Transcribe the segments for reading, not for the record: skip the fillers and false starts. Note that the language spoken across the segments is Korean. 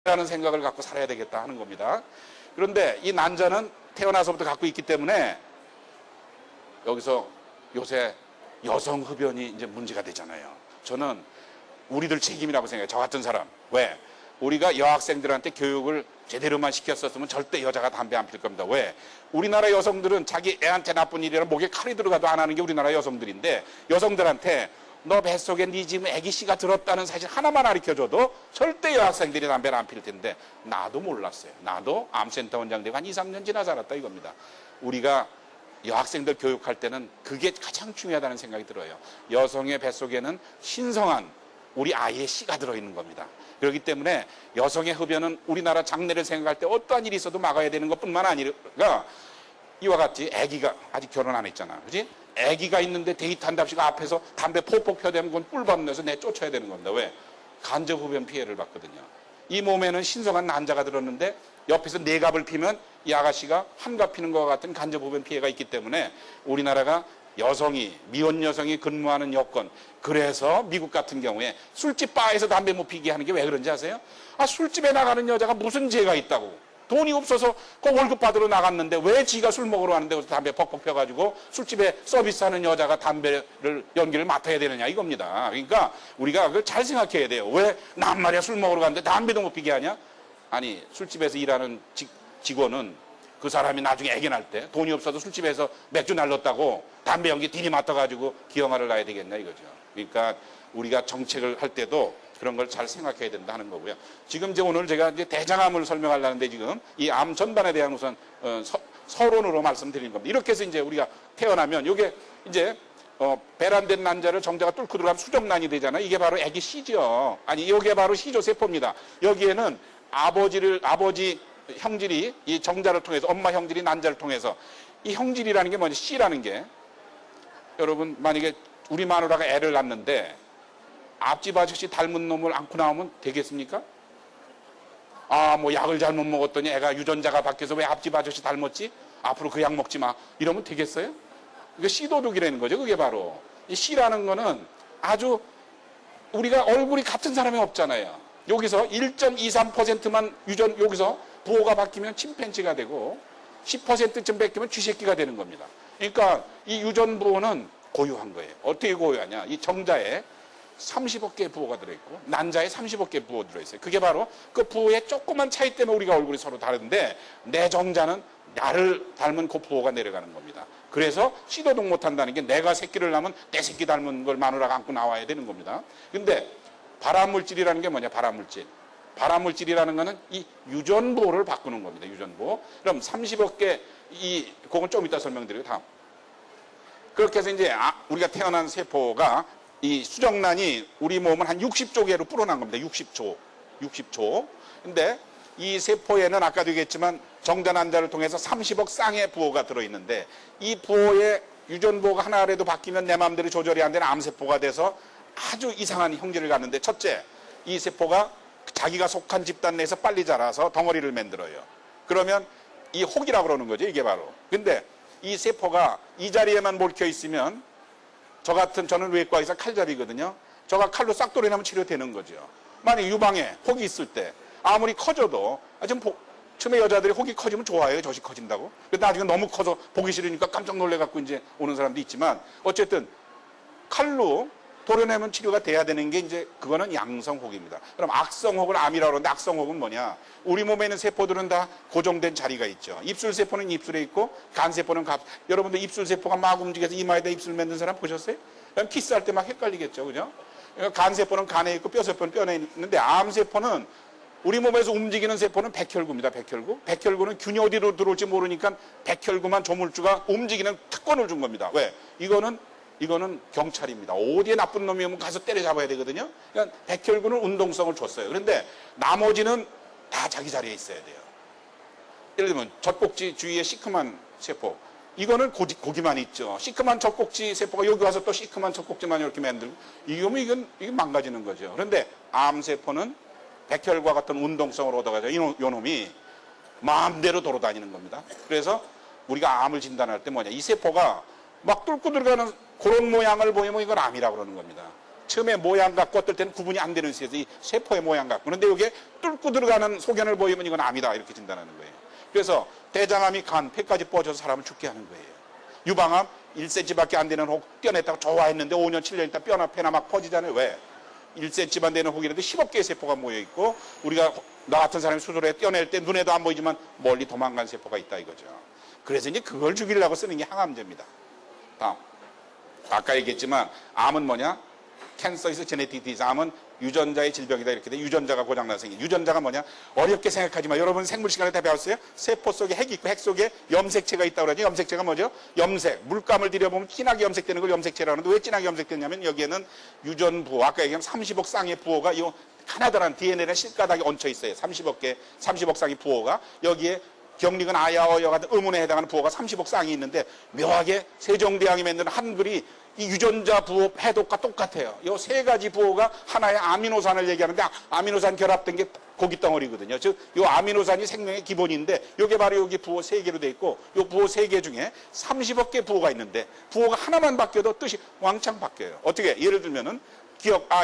라는 생각을 갖고 살아야 되겠다 하는 겁니다. 그런데 이 난자는 태어나서부터 갖고 있기 때문에 여기서 요새 여성 흡연이 이제 문제가 되잖아요. 저는 우리들 책임이라고 생각해요. 저 같은 사람. 왜? 우리가 여학생들한테 교육을 제대로만 시켰었으면 절대 여자가 담배 안 필 겁니다. 왜? 우리나라 여성들은 자기 애한테 나쁜 일이라 목에 칼이 들어가도 안 하는 게 우리나라 여성들인데, 여성들한테 너 뱃속에 네 지금 애기 씨가 들었다는 사실 하나만 가르쳐줘도 절대 여학생들이 담배를 안 필 텐데, 나도 몰랐어요. 나도 암센터 원장 되고 한 2, 3년 지나 살았다 이겁니다. 우리가 여학생들 교육할 때는 그게 가장 중요하다는 생각이 들어요. 여성의 뱃속에는 신성한 우리 아이의 씨가 들어있는 겁니다. 그렇기 때문에 여성의 흡연은 우리나라 장래를 생각할 때 어떠한 일이 있어도 막아야 되는 것뿐만 아니라, 이와 같이 아기가 아직 결혼 안 했잖아, 그렇지? 아기가 있는데 데이트한답시고 앞에서 담배 폭폭 펴대면 그건 뿔받내서 내쫓아야 되는 겁니다. 왜? 간접 흡연 피해를 받거든요. 이 몸에는 신성한 난자가 들었는데 옆에서 네 갑을 피면 이 아가씨가 한 갑 피는 것과 같은 간접 흡연 피해가 있기 때문에 우리나라가 여성이, 미혼 여성이 근무하는 여건, 그래서 미국 같은 경우에 술집 바에서 담배 못 피게 하는 게 왜 그런지 아세요? 술집에 나가는 여자가 무슨 죄가 있다고. 돈이 없어서 그 월급 받으러 나갔는데 왜 지가 술 먹으러 가는데 거기서 담배 퍽퍽 펴가지고 술집에 서비스하는 여자가 담배를 연기를 맡아야 되느냐 이겁니다. 그러니까 우리가 그걸 잘 생각해야 돼요. 왜 난 말이야 술 먹으러 갔는데 담배도 못 피게 하냐? 아니, 술집에서 일하는 직원은 그 사람이 나중에 애기 날 때 돈이 없어도 술집에서 맥주 날렸다고 담배 연기 디리 맡아가지고 기형아를 낳아야 되겠냐 이거죠. 그러니까 우리가 정책을 할 때도 그런 걸 잘 생각해야 된다 하는 거고요. 지금 이제 오늘 제가 이제 대장암을 설명하려는데 지금 이 암 전반에 대한 우선 서론으로 말씀드리는 겁니다. 이렇게 해서 이제 우리가 태어나면 이게 이제 배란된 난자를 정자가 뚫고 들어가면 수정란이 되잖아요. 이게 바로 아기 씨죠. 아니, 이게 바로 시조세포입니다. 여기에는 아버지 형질이 이 정자를 통해서, 엄마 형질이 난자를 통해서, 이 형질이라는 게 뭐냐, 씨라는 게, 여러분 만약에 우리 마누라가 애를 낳는데 앞집 아저씨 닮은 놈을 안고 나오면 되겠습니까? 뭐 약을 잘못 먹었더니 애가 유전자가 바뀌어서 왜 앞집 아저씨 닮았지? 앞으로 그 약 먹지 마. 이러면 되겠어요? 이게 씨도둑이라는 거죠. 그게 바로. 이 씨라는 거는 아주 우리가 얼굴이 같은 사람이 없잖아요. 여기서 1.23%만 여기서 부호가 바뀌면 침팬지가 되고 10%쯤 바뀌면 쥐새끼가 되는 겁니다. 그러니까 이 유전 부호는 고유한 거예요. 어떻게 고유하냐? 이 정자에 30억 개의 부호가 들어있고 난자에 30억 개의 부호 들어있어요. 그게 바로 그 부호의 조그만 차이 때문에 우리가 얼굴이 서로 다른데, 내 정자는 나를 닮은 그 부호가 내려가는 겁니다. 그래서 시도도 못한다는 게, 내가 새끼를 낳으면 내 새끼 닮은 걸 마누라가 안고 나와야 되는 겁니다. 근데 발암물질이라는 게 뭐냐? 발암물질이라는 거는 이 유전부호를 바꾸는 겁니다. 유전부호. 그럼 30억 개, 그건 좀 이따 설명드리고 다음. 그렇게 해서 이제 우리가 태어난 세포가, 이 수정란이 우리 몸은 한 60조 개로 불어난 겁니다. 60조. 근데 이 세포에는 아까도 얘기했지만 정자 난자를 통해서 30억 쌍의 부호가 들어있는데, 이 부호의 유전부호가 하나라도 바뀌면 내 마음대로 조절이 안 되는 암세포가 돼서 아주 이상한 형질을 갖는데, 첫째, 이 세포가 자기가 속한 집단 내에서 빨리 자라서 덩어리를 만들어요. 그러면 이 혹이라고 그러는 거죠. 이게 바로. 근데 이 세포가 이 자리에만 몰켜 있으면, 저는 외과에서 칼잡이거든요. 저가 칼로 싹돌이 나면 치료되는 거죠. 만약 유방에 혹이 있을 때 아무리 커져도, 처음에 여자들이 혹이 커지면 좋아해요. 젖이 커진다고. 근데 나중에 너무 커서 보기 싫으니까 깜짝 놀래갖고 이제 오는 사람도 있지만, 어쨌든 칼로 도려내면 치료가 돼야 되는 게 이제 그거는 양성혹입니다. 그럼 악성혹을 암이라고 그러는데, 악성혹은 뭐냐? 우리 몸에 있는 세포들은 다 고정된 자리가 있죠. 입술세포는 입술에 있고, 간세포는 여러분들 입술세포가 막 움직여서 이마에다 입술 만든 사람 보셨어요? 그럼 키스할 때 막 헷갈리겠죠. 그죠? 그러니까 간세포는 간에 있고 뼈세포는 뼈에 있는데, 암세포는 우리 몸에서 움직이는 세포는 백혈구입니다. 백혈구는 균이 어디로 들어올지 모르니까 백혈구만 조물주가 움직이는 특권을 준 겁니다. 왜? 이거는 경찰입니다. 어디에 나쁜 놈이 오면 가서 때려잡아야 되거든요. 그러니까 백혈구는 운동성을 줬어요. 그런데 나머지는 다 자기 자리에 있어야 돼요. 예를 들면 젖꼭지 주위에 시커먼 세포, 이거는 고기만 있죠. 시커먼 젖꼭지 세포가 여기 와서 또 시커먼 젖꼭지만 이렇게 만들고, 이건 망가지는 거죠. 그런데 암세포는 백혈과 같은 운동성을 얻어가지고 요놈이 마음대로 돌아다니는 겁니다. 그래서 우리가 암을 진단할 때 뭐냐, 이 세포가 막 뚫고 들어가는 그런 모양을 보이면 이걸 암이라고 그러는 겁니다. 처음에 모양 갖고 어떨 때는 구분이 안 되는 수에서 이 세포의 모양 갖고. 그런데 이게 뚫고 들어가는 소견을 보이면 이건 암이다 이렇게 진단하는 거예요. 그래서 대장암이 간, 폐까지 뻗어서 사람을 죽게 하는 거예요. 유방암 1cm밖에 안 되는 혹 떼어냈다고 좋아했는데 5년, 7년 있다 뼈나 폐나 막 퍼지잖아요. 왜? 1cm만 되는 혹이라도 10억 개의 세포가 모여있고 우리가 나 같은 사람이 수술해 떼어낼 때 눈에도 안 보이지만 멀리 도망간 세포가 있다 이거죠. 그래서 이제 그걸 죽이려고 쓰는 게 항암제입니다. 다음. 아까 얘기했지만 암은 뭐냐? Cancer is genetic disease. 암은 유전자의 질병이다 이렇게 돼. 유전자가 고장나서 생긴. 유전자가 뭐냐? 어렵게 생각하지 마. 여러분 생물 시간에 다 배웠어요? 세포 속에 핵이 있고 핵 속에 염색체가 있다고 그러죠. 염색체가 뭐죠? 염색. 물감을 들여보면 진하게 염색되는 걸 염색체라고 하는데 왜 진하게 염색되냐면 여기에는 유전부호, 아까 얘기한 30억 쌍의 부호가 이 하나다란 DNA의 실가닥에 얹혀 있어요. 30억 쌍의 부호가 여기에 경리근 아야어여 같은 의문에 해당하는 부호가 30억 쌍이 있는데 묘하게 세종대왕이 만든 한글이 이 유전자 부호 해독과 똑같아요. 이 세 가지 부호가 하나의 아미노산을 얘기하는데 아미노산 결합된 게 고기 덩어리거든요. 즉, 이 아미노산이 생명의 기본인데 이게 바로 여기 부호 3개로 돼 있고 이 부호 3개 중에 30억 개 부호가 있는데 부호가 하나만 바뀌어도 뜻이 왕창 바뀌어요. 어떻게? 예를 들면은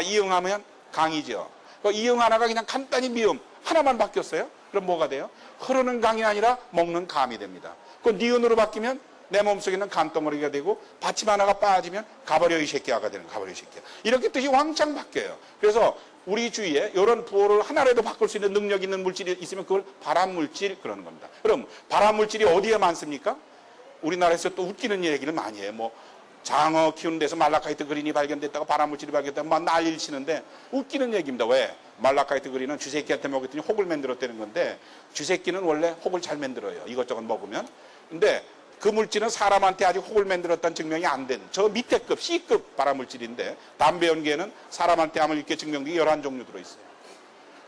이응하면 강이죠. 이응 하나가 그냥 간단히 미음 하나만 바뀌었어요. 그럼 뭐가 돼요? 흐르는 강이 아니라 먹는 감이 됩니다. 그 니은으로 바뀌면 내 몸속에 있는 간덩어리가 되고 받침 하나가 빠지면 가버려 이 새끼야가 되는 가버려 이 새끼야. 이렇게 뜻이 왕창 바뀌어요. 그래서 우리 주위에 이런 부호를 하나라도 바꿀 수 있는 능력 있는 물질이 있으면 그걸 발암물질 그러는 겁니다. 그럼 발암물질이 어디에 많습니까? 우리나라에서 또 웃기는 얘기를 많이 해요. 뭐 장어 키우는 데서 말라카이트 그린이 발견됐다고 발암물질이 발견됐다고 막 난리를 치는데 웃기는 얘기입니다. 왜? 말라카이트 그린은 쥐새끼한테 먹였더니 혹을 만들었다는 건데 쥐새끼는 원래 혹을 잘 만들어요. 이것저것 먹으면. 근데 그 물질은 사람한테 아직 혹을 만들었다는 증명이 안 된 저 밑에 급 C급 발암물질인데 담배 연기에는 사람한테 암을 일으켜 증명된 게 11종류 들어있어요.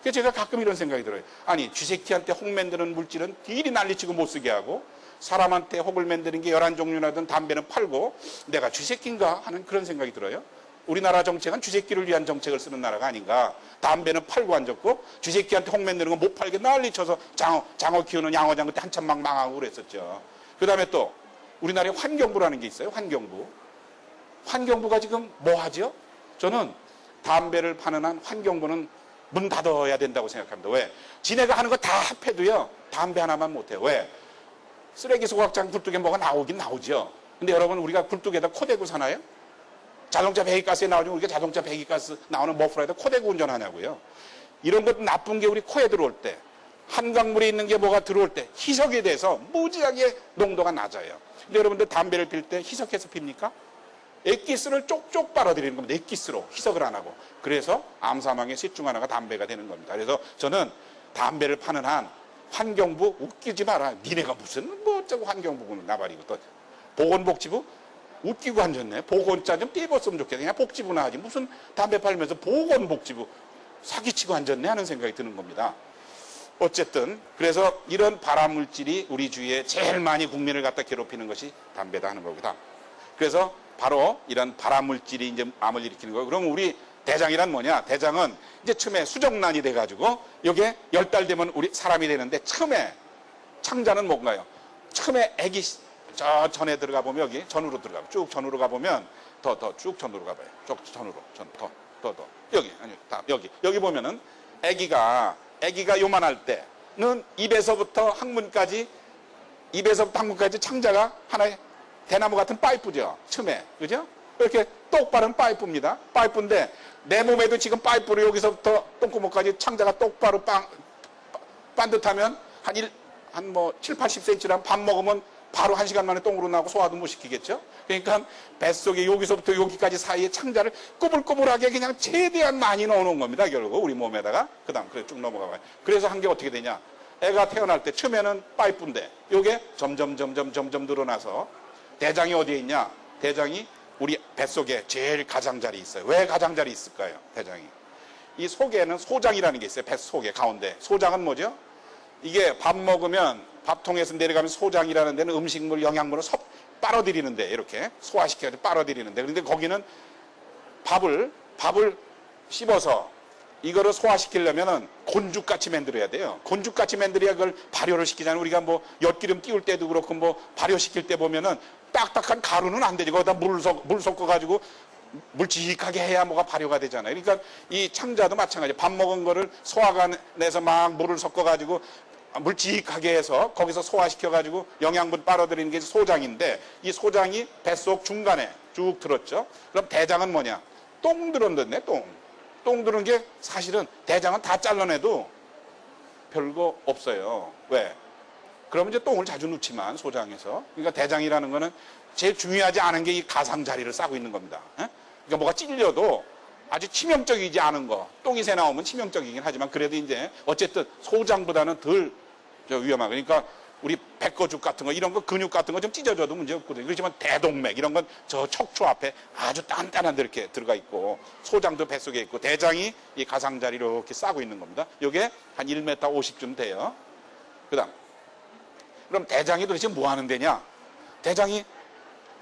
그래서 제가 가끔 이런 생각이 들어요. 아니 쥐새끼한테 혹 만드는 물질은 딜이 난리치고 못 쓰게 하고 사람한테 혹을 만드는 게 11종류라든 담배는 팔고 내가 쥐새끼인가 하는 그런 생각이 들어요. 우리나라 정책은 쥐새끼를 위한 정책을 쓰는 나라가 아닌가. 담배는 팔고 앉았고 쥐새끼한테 혹 만드는 건 못 팔게 난리쳐서 장어 키우는 양어장 그때 한참 막 망하고 그랬었죠. 그 다음에 또 우리나라에 환경부라는 게 있어요. 환경부. 환경부가 지금 뭐 하죠? 저는 담배를 파는 한 환경부는 문 닫아야 된다고 생각합니다. 왜? 지네가 하는 거 다 합해도요. 담배 하나만 못해요. 왜? 쓰레기 소각장 굴뚝에 뭐가 나오긴 나오죠. 근데 여러분 우리가 굴뚝에다 코 대고 사나요? 자동차 배기가스에 나오죠. 우리가 자동차 배기가스 나오는 머플러에다 코 대고 운전하냐고요. 이런 것도 나쁜 게 우리 코에 들어올 때 한강물에 있는 게 뭐가 들어올 때 희석에 대해서 무지하게 농도가 낮아요. 근데 여러분들 담배를 필 때 희석해서 핍니까? 액기스를 쪽쪽 빨아들이는 겁니다. 액기스로 희석을 안 하고. 그래서 암 사망의 셋 중 하나가 담배가 되는 겁니다. 그래서 저는 담배를 파는 한 환경부 웃기지 마라. 니네가 무슨 뭐 어쩌고 환경부는 나발이고 또 보건복지부 웃기고 앉았네. 보건자 좀 떼봤으면 좋겠네. 그냥 복지부나 하지. 무슨 담배 팔면서 보건복지부 사기치고 앉았네 하는 생각이 드는 겁니다. 어쨌든 그래서 이런 발암물질이 우리 주위에 제일 많이 국민을 갖다 괴롭히는 것이 담배다 하는 거다. 그래서 바로 이런 발암물질이 이제 암을 일으키는 거예요. 그럼 우리 대장이란 뭐냐? 대장은 이제 처음에 수정란이 돼가지고 이게 10달 되면 우리 사람이 되는데 처음에 창자는 뭔가요? 처음에 애기 저 전에 들어가 보면 여기 전으로 들어가 쭉 전으로 가보면 더 쭉 전으로 가봐요. 쭉 전으로 더 여기 아니 다 여기 보면은 애기가 요만할 때는 입에서부터 항문까지 창자가 하나의 대나무 같은 파이프죠. 처음에 그죠? 이렇게 똑바른 파이프입니다. 파이프인데 내 몸에도 지금 파이프로 여기서부터 똥구멍까지 창자가 똑바로 반듯하면 한 7, 80cm라면 밥 먹으면 바로 1시간 만에 똥으로 나오고 소화도 못 시키겠죠? 그러니까 뱃속에 여기서부터 여기까지 사이에 창자를 꾸불꾸불하게 그냥 최대한 많이 넣어놓은 겁니다. 결국 우리 몸에다가. 그 다음 그래 쭉 넘어가봐요. 그래서 한 게 어떻게 되냐. 애가 태어날 때 처음에는 파이프인데 이게 점점 늘어나서 대장이 어디에 있냐. 대장이 우리 뱃속에 제일 가장자리 있어요. 왜 가장자리 있을까요? 대장이. 이 속에는 소장이라는 게 있어요. 뱃속에 가운데. 소장은 뭐죠? 이게 밥 먹으면 밥통에서 내려가면 소장이라는 데는 음식물, 영양분을 빨아들이는데 이렇게 소화시켜서 빨아들이는데 그런데 거기는 밥을 씹어서 이거를 소화시키려면은 곤죽같이 만들어야 돼요. 곤죽같이 만들어야 그걸 발효를 시키잖아요. 우리가 뭐 엿기름 띄울 때도 그렇고 뭐 발효시킬 때 보면은 딱딱한 가루는 안 되지. 거기다 물 섞어가지고 물직하게 해야 뭐가 발효가 되잖아요. 그러니까 이 창자도 마찬가지예요. 밥 먹은 거를 소화관에서 막 물을 섞어가지고 물직하게 해서 거기서 소화시켜가지고 영양분 빨아들이는 게 소장인데, 이 소장이 뱃속 중간에 쭉 들었죠. 그럼 대장은 뭐냐? 똥 들었네, 똥. 똥 들은 게 사실은 대장은 다 잘라내도 별거 없어요. 왜? 그러면 이제 똥을 자주 넣지만 소장에서. 그러니까 대장이라는 거는 제일 중요하지 않은 게 이 가상자리를 싸고 있는 겁니다. 그러니까 뭐가 찔려도 아주 치명적이지 않은 거, 똥이 새 나오면 치명적이긴 하지만 그래도 이제 어쨌든 소장보다는 덜 위험하고, 그러니까 우리 백거죽 같은 거, 이런 거 근육 같은 거 좀 찢어져도 문제 없거든요. 그렇지만 대동맥 이런 건 저 척추 앞에 아주 단단한 데 이렇게 들어가 있고, 소장도 뱃속에 있고, 대장이 이 가상자리를 이렇게 싸고 있는 겁니다. 이게 한 1m 50쯤 돼요. 그다음, 그럼 대장이 도대체 뭐 하는 데냐? 대장이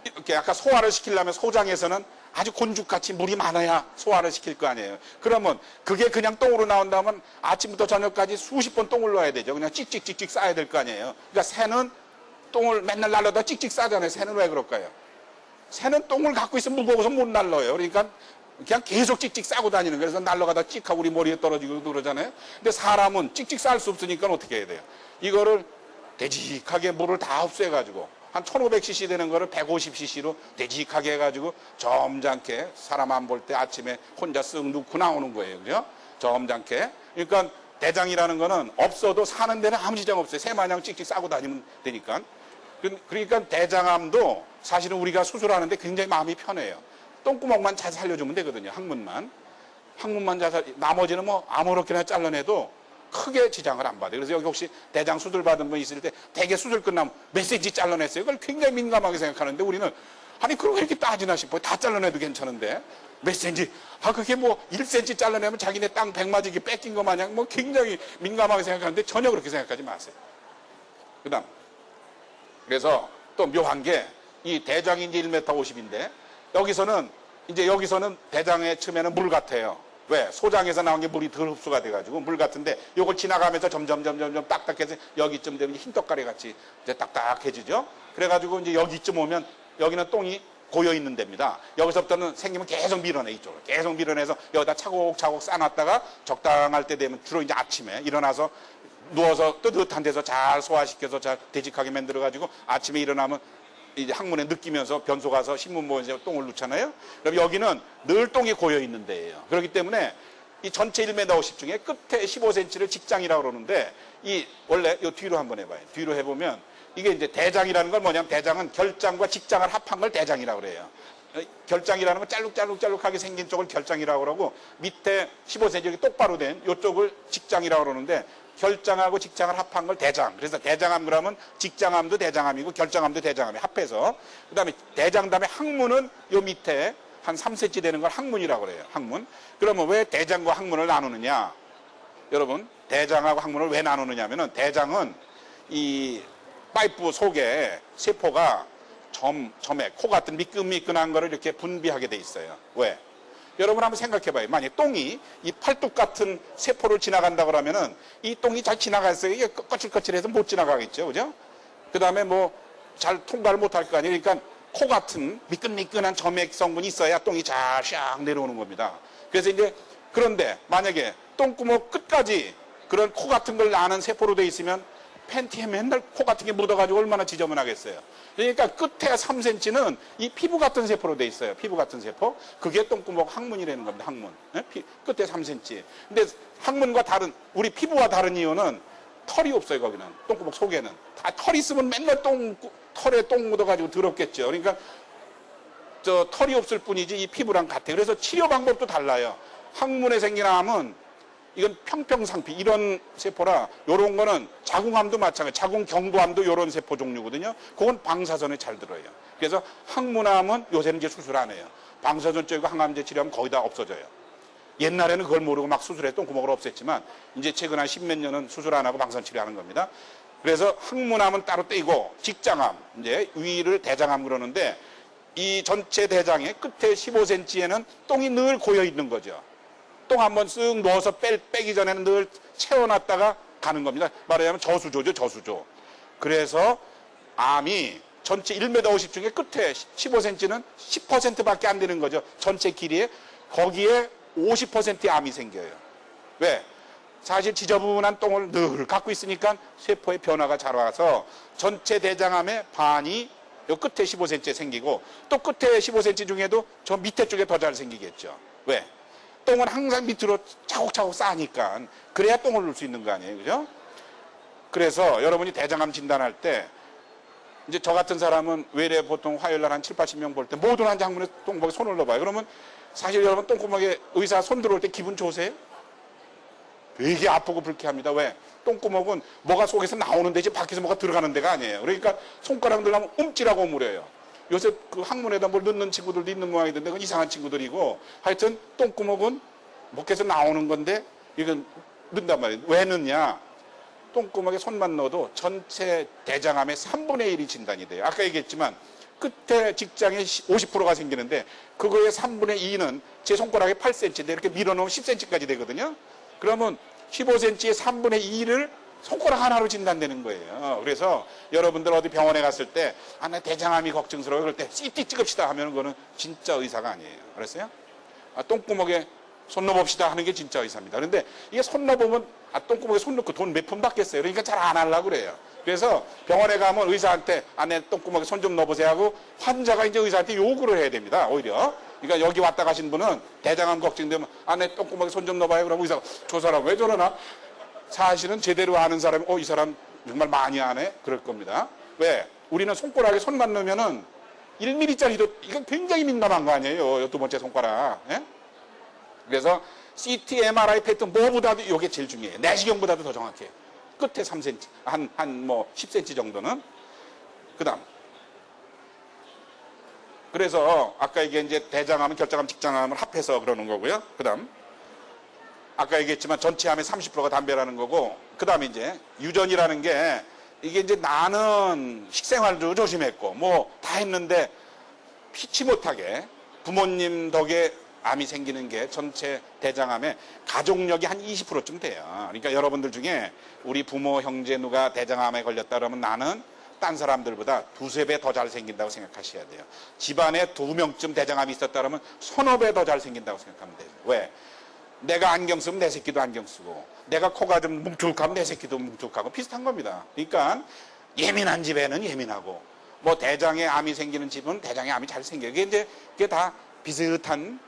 이렇게 아까 소화를 시키려면 소장에서는 아주 곤죽같이 물이 많아야 소화를 시킬 거 아니에요. 그러면 그게 그냥 똥으로 나온다면 아침부터 저녁까지 수십 번 똥을 넣어야 되죠. 그냥 찍찍찍찍 싸야 될 거 아니에요. 그러니까 새는 똥을 맨날 날려다 찍찍 싸잖아요. 새는 왜 그럴까요? 새는 똥을 갖고 있으면 무거워서 못 날려요. 그러니까 그냥 계속 찍찍 싸고 다니는 거예요. 그래서 날려가다 찍하고 우리 머리에 떨어지고 그러잖아요. 근데 사람은 찍찍 쌀 수 없으니까 어떻게 해야 돼요? 이거를 되직하게 물을 다 흡수해가지고 한 1500cc 되는 거를 150cc로 되직하게 해가지고 점잖게, 사람 안 볼 때 아침에 혼자 쓱 눕고 나오는 거예요. 그죠? 점잖게. 그러니까 대장이라는 거는 없어도 사는 데는 아무 지장 없어요. 새 마냥 찍찍 싸고 다니면 되니까. 그러니까 대장암도 사실은 우리가 수술하는데 굉장히 마음이 편해요. 똥구멍만 잘 살려주면 되거든요. 항문만. 항문만 잘 나머지는 뭐 아무렇게나 잘라내도 크게 지장을 안 받아요. 그래서 여기 혹시 대장 수술 받은 분 있을 때 대개 수술 끝나면 몇 cm 잘라냈어요. 그걸 굉장히 민감하게 생각하는데 우리는 아니 그런 거 이렇게 따지나 싶어요. 다 잘라내도 괜찮은데 몇 cm? 그게 뭐 1cm 잘라내면 자기네 땅 100마지기 뺏긴 거 마냥 뭐 굉장히 민감하게 생각하는데 전혀 그렇게 생각하지 마세요. 그다음, 그래서 또 묘한 게 이 대장이 이제 1m 50인데 여기서는 대장에 처음에는 물 같아요. 왜? 소장에서 나온 게 물이 덜 흡수가 돼가지고 물 같은데 요걸 지나가면서 점점 딱딱해서 여기쯤 되면 흰떡가리 같이 이제 딱딱해지죠. 그래가지고 이제 여기쯤 오면 여기는 똥이 고여 있는 데입니다. 여기서부터는 생기면 계속 밀어내, 이쪽으로. 계속 밀어내서 여기다 차곡차곡 쌓아놨다가 적당할 때 되면 주로 이제 아침에 일어나서 누워서 뜨뜻한 데서 잘 소화시켜서 잘 되직하게 만들어가지고 아침에 일어나면 이제 항문에 느끼면서 변소 가서 신문 보면서 똥을 넣잖아요. 그럼 여기는 늘 똥이 고여 있는 데예요. 그렇기 때문에 이 전체 1m 50 중에 끝에 15cm를 직장이라고 그러는데 원래 요 뒤로 한번 해봐요. 뒤로 해보면 이게 이제 대장이라는 건 뭐냐면 대장은 결장과 직장을 합한 걸 대장이라고 그래요. 결장이라는 건 짤룩짤룩하게 생긴 쪽을 결장이라고 그러고 밑에 15cm 이렇게 똑바로 된 이쪽을 직장이라고 그러는데 결장하고 직장을 합한 걸 대장. 그래서 대장암 그러면 직장암도 대장암이고 결장암도 대장암이 합해서. 그 다음에 대장 다음에 항문은 요 밑에 한 3cm 되는 걸 항문이라고 그래요. 항문. 그러면 왜 대장과 항문을 나누느냐? 여러분, 대장하고 항문을 왜 나누느냐 하면은 대장은 이 파이프 속에 세포가 점에 코 같은 미끈미끈한 거를 이렇게 분비하게 돼 있어요. 왜? 여러분 한번 생각해 봐요. 만약에 똥이 이 팔뚝 같은 세포를 지나간다 그러면은 이 똥이 잘 지나갔어요. 이게 거칠거칠해서 못 지나가겠죠. 그죠? 그 다음에 뭐 잘 통과를 못 할 거 아니에요. 그러니까 코 같은 미끈미끈한 점액 성분이 있어야 똥이 잘 샥 내려오는 겁니다. 그래서 이제 그런데 만약에 똥구멍 끝까지 그런 코 같은 걸 나는 세포로 돼 있으면 팬티에 맨날 코 같은 게 묻어가지고 얼마나 지저분하겠어요. 그러니까 끝에 3cm는 이 피부 같은 세포로 돼 있어요. 피부 같은 세포. 그게 똥구멍 항문이라는 겁니다. 항문. 끝에 3cm. 근데 항문과 다른, 우리 피부와 다른 이유는 털이 없어요. 거기는. 똥구멍 속에는. 다 털이 있으면 맨날 털에 똥 묻어가지고 더럽겠죠. 그러니까 털이 없을 뿐이지 이 피부랑 같아요. 그래서 치료 방법도 달라요. 항문에 생긴 암은 이건 평평상피 이런 세포라 요런 거는 자궁암도 마찬가지. 자궁경부암도 요런 세포 종류거든요. 그건 방사선에 잘 들어요. 그래서 항문암은 요새는 이제 수술 안 해요. 방사선 쪽이고 항암제 치료하면 거의 다 없어져요. 옛날에는 그걸 모르고 막 수술해 똥구멍을 없앴지만 이제 최근 한 10몇 년은 수술 안 하고 방사선 치료하는 겁니다. 그래서 항문암은 따로 떼고 직장암, 이제 위를 대장암 그러는데 이 전체 대장의 끝에 15cm에는 똥이 늘 고여 있는 거죠. 똥 한번 쓱 넣어서 빼기 전에는 늘 채워놨다가 가는 겁니다. 말하자면 저수조죠, 저수조. 그래서 암이 전체 1m 50 중에 끝에 15cm는 10%밖에 안 되는 거죠. 전체 길이에. 거기에 50%의 암이 생겨요. 왜? 사실 지저분한 똥을 늘 갖고 있으니까 세포의 변화가 잘 와서 전체 대장암의 반이 요 끝에 15cm 생기고, 또 끝에 15cm 중에도 저 밑에 쪽에 더 잘 생기겠죠. 왜? 똥은 항상 밑으로 차곡차곡 쌓으니까. 그래야 똥을 넣을 수 있는 거 아니에요. 그죠? 그래서 여러분이 대장암 진단할 때, 이제 저 같은 사람은 외래 보통 화요일 날 한 7, 80명 볼 때 모든 환자분의 똥구멍에 손을 넣어봐요. 그러면 사실 여러분 똥구멍에 의사 손 들어올 때 기분 좋으세요? 되게 아프고 불쾌합니다. 왜? 똥구멍은 뭐가 속에서 나오는 데지 밖에서 뭐가 들어가는 데가 아니에요. 그러니까 손가락 들라면 움찔하고 오므려요. 요새 그 항문에다 뭘 넣는 친구들도 있는 모양이던데 그건 이상한 친구들이고, 하여튼 똥구멍은 목에서 나오는 건데 이건 넣는단 말이에요. 왜 넣냐? 똥구멍에 손만 넣어도 전체 대장암의 3분의 1이 진단이 돼요. 아까 얘기했지만 끝에 직장에 50%가 생기는데 그거의 3분의 2는 제 손가락에 8cm인데 이렇게 밀어넣으면 10cm까지 되거든요. 그러면 15cm의 3분의 2를 손가락 하나로 진단되는 거예요. 그래서 여러분들 어디 병원에 갔을 때, 아, 나 대장암이 걱정스러워. 그럴 때 CT 찍읍시다 하면 그거는 진짜 의사가 아니에요. 그랬어요? 아, 똥구멍에 손 넣어봅시다 하는 게 진짜 의사입니다. 그런데 이게 손 넣어보면, 아, 똥구멍에 손 넣고 돈 몇 푼 받겠어요. 그러니까 잘 안 하려고 그래요. 그래서 병원에 가면 의사한테, 아, 내 똥구멍에 손 좀 넣어보세요 하고 환자가 이제 의사한테 요구를 해야 됩니다. 오히려. 그러니까 여기 왔다 가신 분은 대장암 걱정되면, 아, 내 똥구멍에 손 좀 넣어봐요. 그러면 의사가, 저 사람 왜 저러나? 사실은 제대로 아는 사람이, 이 사람 정말 많이 아네? 그럴 겁니다. 왜? 우리는 손가락에 손만 넣으면은 1mm짜리도, 이건 굉장히 민감한 거 아니에요. 두 번째 손가락. 예? 그래서 CT, MRI, 패트 뭐보다도 이게 제일 중요해요. 내시경보다도 더 정확해요. 끝에 3cm, 뭐 10cm 정도는. 그 다음. 그래서 아까 이게 이제 대장암은 결장암, 직장암을 합해서 그러는 거고요. 그 다음. 아까 얘기했지만 전체 암의 30%가 담배라는 거고, 그 다음에 이제 유전이라는 게, 이게 이제 나는 식생활도 조심했고 뭐 다 했는데 피치 못하게 부모님 덕에 암이 생기는 게 전체 대장암의 가족력이 한 20%쯤 돼요. 그러니까 여러분들 중에 우리 부모, 형제 누가 대장암에 걸렸다 그러면 나는 딴 사람들보다 두세 배 더 잘 생긴다고 생각하셔야 돼요. 집안에 2명쯤 대장암이 있었다 그러면 서너 배 더 잘 생긴다고 생각하면 돼요. 왜? 내가 안경 쓰면 내 새끼도 안경 쓰고, 내가 코가 좀 뭉툭하면 내 새끼도 뭉툭하고 비슷한 겁니다. 그러니까 예민한 집에는 예민하고, 뭐 대장에 암이 생기는 집은 대장에 암이 잘 생겨요. 그게 다 비슷한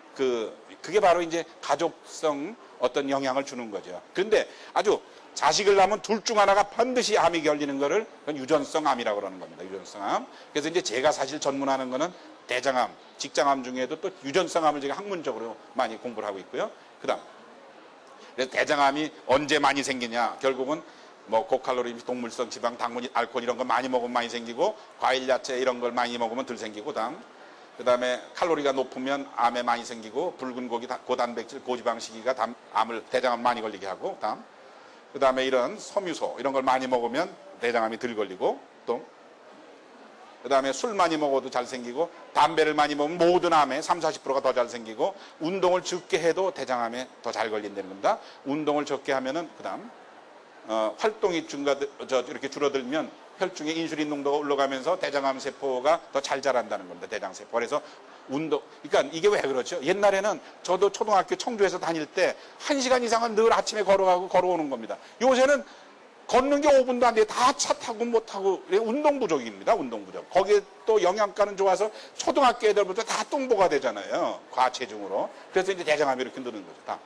그게 바로 이제 가족성 어떤 영향을 주는 거죠. 그런데 아주 자식을 낳으면 둘 중 하나가 반드시 암이 걸리는 거를 그건 유전성 암이라고 그러는 겁니다. 유전성 암. 그래서 이제 제가 사실 전문하는 거는 대장암, 직장암 중에도 또 유전성 암을 제가 학문적으로 많이 공부를 하고 있고요. 그 다음. 그래서 대장암이 언제 많이 생기냐. 결국은 뭐 고칼로리, 동물성 지방, 당분, 알코올 이런 거 많이 먹으면 많이 생기고, 과일, 야채 이런 걸 많이 먹으면 덜 생기고, 그 다음에 칼로리가 높으면 암에 많이 생기고, 붉은 고기, 고단백질, 고지방식이가 대장암 많이 걸리게 하고, 그 다음에 이런 섬유소 이런 걸 많이 먹으면 대장암이 덜 걸리고, 또 그 다음에 술 많이 먹어도 잘 생기고, 담배를 많이 먹으면 모든 암에 30, 40%가 더 잘 생기고, 운동을 적게 해도 대장암에 더 잘 걸린다는 겁니다. 운동을 적게 하면은 그 다음 활동이 이렇게 줄어들면 혈중에 인슐린 농도가 올라가면서 대장암 세포가 더 잘 자란다는 겁니다. 대장세포. 그래서 그러니까 이게 왜 그렇죠? 옛날에는 저도 초등학교 청주에서 다닐 때 1시간 이상은 늘 아침에 걸어오는 겁니다. 요새는 걷는 게 5분도 안 돼요. 다 차 타고 못 타고 운동 부족입니다. 운동 부족. 거기에 또 영양가는 좋아서 초등학교 애들부터 다 똥보가 되잖아요. 과체중으로. 그래서 이제 대장암이 이렇게 느는 거죠. 다.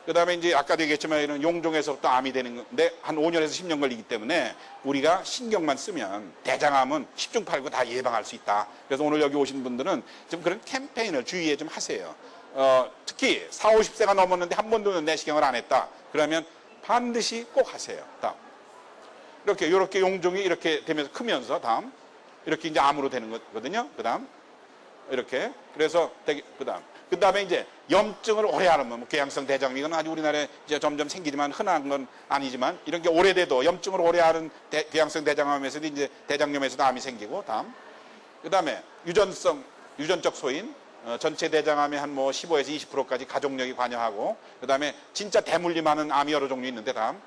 그 다음에 이제 아까도 얘기했지만 이런 용종에서부터 암이 되는 건데 한 5년에서 10년 걸리기 때문에 우리가 신경만 쓰면 대장암은 10중 8구 다 예방할 수 있다. 그래서 오늘 여기 오신 분들은 좀 그런 캠페인을 주위에 좀 하세요. 특히 40, 50세가 넘었는데 한 번도 내시경을 안 했다. 그러면 반드시 꼭 하세요. 다음. 이렇게 용종이 이렇게 되면서 크면서 다음. 이렇게 이제 암으로 되는 거거든요. 그 다음. 이렇게. 그래서 그 다음에 이제 염증을 오래 하는 뭐 궤양성 대장암 이건 아주 우리나라에 이제 점점 생기지만 흔한 건 아니지만 이런 게 오래돼도 염증을 오래 하는 궤양성 대장암에서도 이제 대장염에서도 암이 생기고 다음. 그 다음에 유전적 소인 전체 대장암의 한 뭐 15에서 20%까지 가족력이 관여하고 그 다음에 진짜 대물림하는 암이 여러 종류 있는데 다음.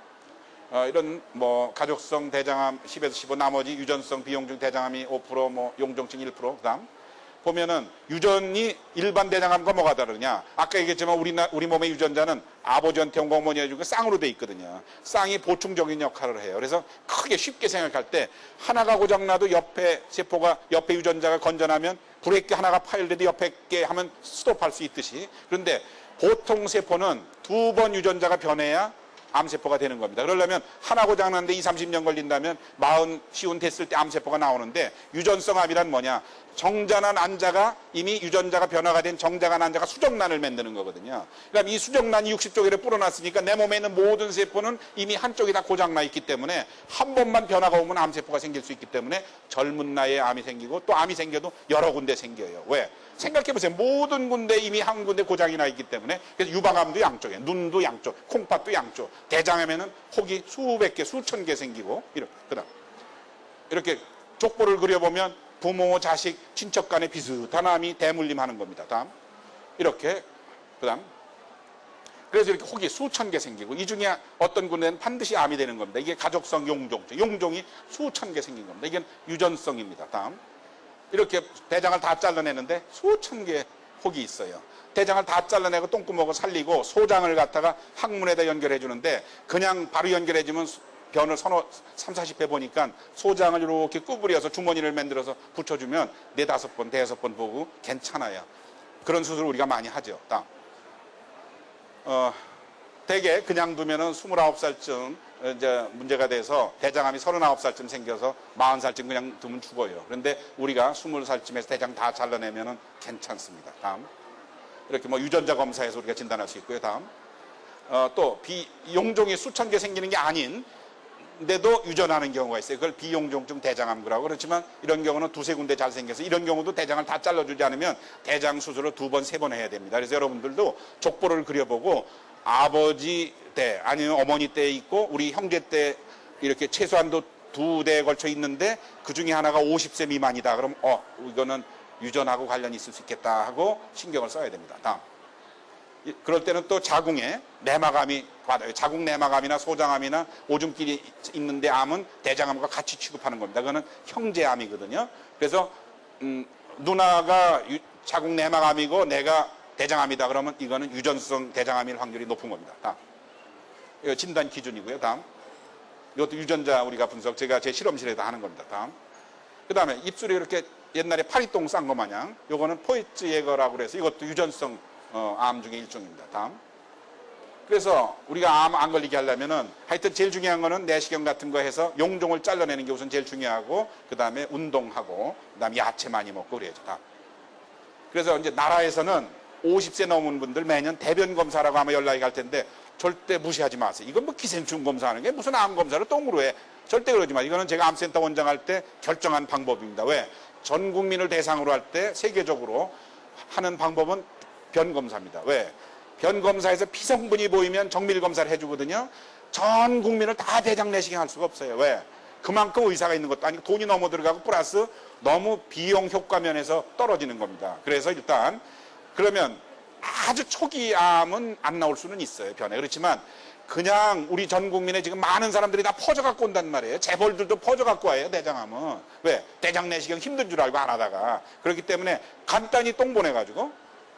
이런 뭐 가족성 대장암 10에서 15, 나머지 유전성 비용종 대장암이 5%, 뭐 용종증 1%, 그다음 보면은 유전이 일반 대장암과 뭐가 다르냐? 아까 얘기했지만 우리 몸의 유전자는 아버지한테 온 거 어머니한테 준 거 쌍으로 돼 있거든요. 쌍이 보충적인 역할을 해요. 그래서 크게 쉽게 생각할 때 하나가 고장나도 옆에 세포가 옆에 유전자가 건전하면 브레이크 하나가 파열돼도 옆에 게 하면 스톱할 수 있듯이, 그런데 보통 세포는 2번 유전자가 변해야 암세포가 되는 겁니다. 그러려면 하나 고장났는데 20, 30년 걸린다면 40 됐을 때 암세포가 나오는데, 유전성 암이란 뭐냐? 정자나 난자가 이미 유전자가 변화가 된 정자가 난자가 수정란을 만드는 거거든요. 그럼 이 수정란이 60쪽에 뿌려놨으니까 내 몸에 있는 모든 세포는 이미 한쪽이 다 고장나 있기 때문에 한 번만 변화가 오면 암세포가 생길 수 있기 때문에 젊은 나이에 암이 생기고, 또 암이 생겨도 여러 군데 생겨요. 왜? 생각해보세요. 모든 군데 이미 한 군데 고장이 나 있기 때문에. 그래서 유방암도 양쪽에, 눈도 양쪽, 콩팥도 양쪽, 대장암에는 혹이 수백 개, 수천 개 생기고, 그다음 이렇게 족보를 그려보면 부모, 자식, 친척 간의 비슷한 암이 대물림하는 겁니다. 다음 이렇게, 그다음 그래서 이렇게 혹이 수천 개 생기고, 이 중에 어떤 군데는 반드시 암이 되는 겁니다. 이게 가족성 용종증, 용종이 수천 개 생긴 겁니다. 이게 유전성입니다. 다음 이렇게 대장을 다 잘라내는데 수천 개 혹이 있어요. 대장을 다 잘라내고 똥구멍을 살리고 소장을 갖다가 항문에다 연결해 주는데, 그냥 바로 연결해 주면 변을 3, 40회 보니까 소장을 이렇게 구부려서 주머니를 만들어서 붙여주면 4, 5번, 5번 보고 괜찮아요. 그런 수술을 우리가 많이 하죠. 다음. 대개 그냥 두면은 29살쯤 이제 문제가 돼서 대장암이 39살쯤 생겨서 40살쯤 그냥 두면 죽어요. 그런데 우리가 20살쯤에서 대장 다 잘라내면은 괜찮습니다. 다음. 이렇게 뭐 유전자 검사에서 우리가 진단할 수 있고요. 다음. 또 비용종이 수천 개 생기는 게 아닌데도 유전하는 경우가 있어요. 그걸 비용종증 대장암이라고. 그렇지만 이런 경우는 2, 3군데 잘 생겨서 이런 경우도 대장을 다 잘라주지 않으면 대장 수술을 2번, 3번 해야 됩니다. 그래서 여러분들도 족보를 그려보고 아버지 때 아니면 어머니 때 있고 우리 형제 때 이렇게 최소한도 2대에 걸쳐 있는데 그 중에 하나가 50세 미만이다. 그럼 이거는 유전하고 관련이 있을 수 있겠다 하고 신경을 써야 됩니다. 다음. 그럴 때는 또 자궁에 내막암이 받아요. 자궁 내막암이나 소장암이나 오줌길이 있는데 암은 대장암과 같이 취급하는 겁니다. 그거는 형제암이거든요. 그래서 누나가 자궁 내막암이고 내가 대장암이다 그러면 이거는 유전성 대장암일 확률이 높은 겁니다. 다음. 이거 진단 기준이고요. 다음. 이것도 유전자 우리가 분석, 제가 제 실험실에다 하는 겁니다. 다음. 그 다음에 입술에 이렇게 옛날에 파리똥 싼 거 마냥, 요거는 포이츠 예거라고 그래서 이것도 유전성 암 중에 일종입니다. 다음. 그래서 우리가 암 안 걸리게 하려면은 하여튼 제일 중요한 거는 내시경 같은 거 해서 용종을 잘라내는 게 우선 제일 중요하고, 그 다음에 운동하고, 그 다음에 야채 많이 먹고 그래야죠. 다음. 그래서 이제 나라에서는 50세 넘은 분들 매년 대변 검사라고 아마 연락이 갈 텐데 절대 무시하지 마세요. 이건 뭐 기생충 검사하는 게 무슨 암 검사를 똥으로 해. 절대 그러지 마. 이거는 제가 암센터 원장 할 때 결정한 방법입니다. 왜? 전 국민을 대상으로 할 때 세계적으로 하는 방법은 변 검사입니다. 왜? 변 검사에서 피성분이 보이면 정밀 검사를 해주거든요. 전 국민을 다 대장 내시경 할 수가 없어요. 왜? 그만큼 의사가 있는 것도 아니고 돈이 너무 들어가고 플러스 너무 비용 효과 면에서 떨어지는 겁니다. 그래서 일단 그러면 아주 초기 암은 안 나올 수는 있어요. 변에. 그렇지만 그냥 우리 전 국민에 지금 많은 사람들이 다 퍼져갖고 온단 말이에요. 재벌들도 퍼져갖고 와요. 대장암은. 왜? 대장 내시경 힘든 줄 알고 안 하다가. 그렇기 때문에 간단히 똥 보내가지고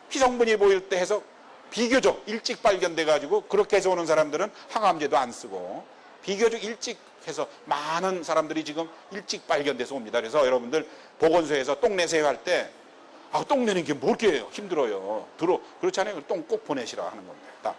피성분이 보일 때 해서 비교적 일찍 발견돼가지고 그렇게 해서 오는 사람들은 항암제도 안 쓰고 비교적 일찍 해서 많은 사람들이 지금 일찍 발견돼서 옵니다. 그래서 여러분들 보건소에서 똥 내세요 할 때 똥 내는 게 뭘게요? 힘들어요. 그렇잖아요. 똥 꼭 보내시라 하는 겁니다.